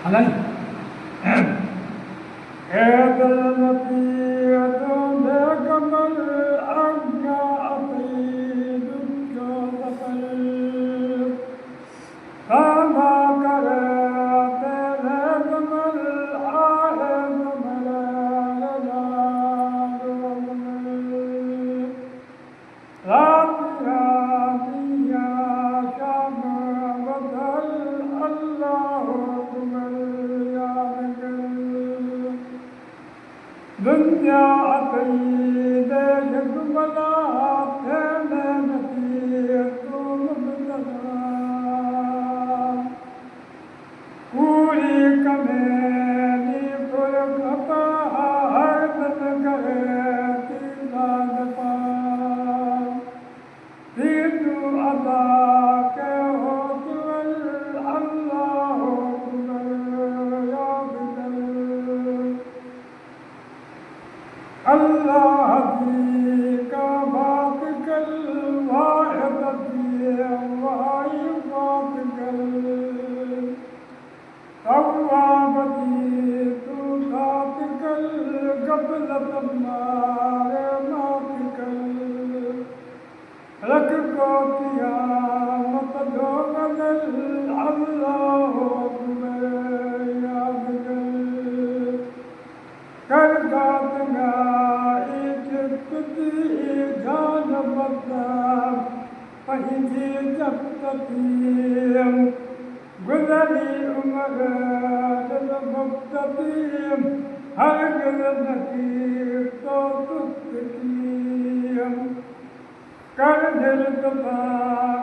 हलन दुनिया अतीदे जुमला थे नती तुम बदला पूरी कमेनी पुर खपा हर तन करे तीलाद पा तीतु अदा के हो तुल अल्लाह हो तुल याद कर अल्लाह दी का बात कर वाहिद दी वाही बात कर तवाबती तू बात कर गफलत मारे मात कर रख को कियामत दो नजर अल्लाह हो तुम्हें याद कर गातना जान बता पंहिंजी जप्ततीम गुज़री उम्र मुफ़्ततीम हरगिज़ नकी तो तुस्तकीम कर दिल तथा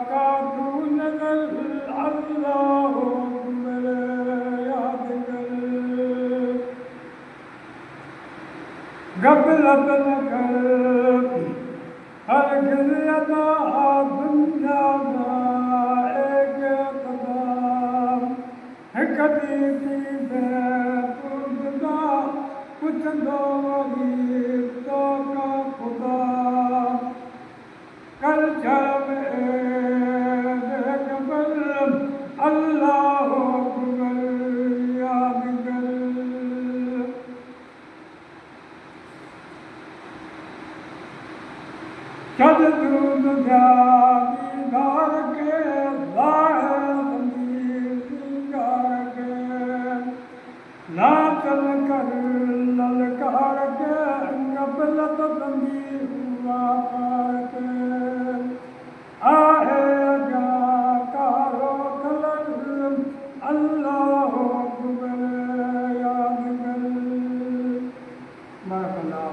का तू नज़र अल्लाह हो मेरे याद कर गफलत न कर हरगिज़ अदा दुनिया में एक कदम कदी थी तू जुदा पुछंदो वही तो का खुदा कर शर्म कबल अल्लाह हो तुम्हें याद कर चल दूध दीदार के सिंगार के नाचल कर ललकार के गफलत बंदी हुआ पार के आएगा कारो कलर अल्लाह हो तुम्हें याद कर बारक अल्लाह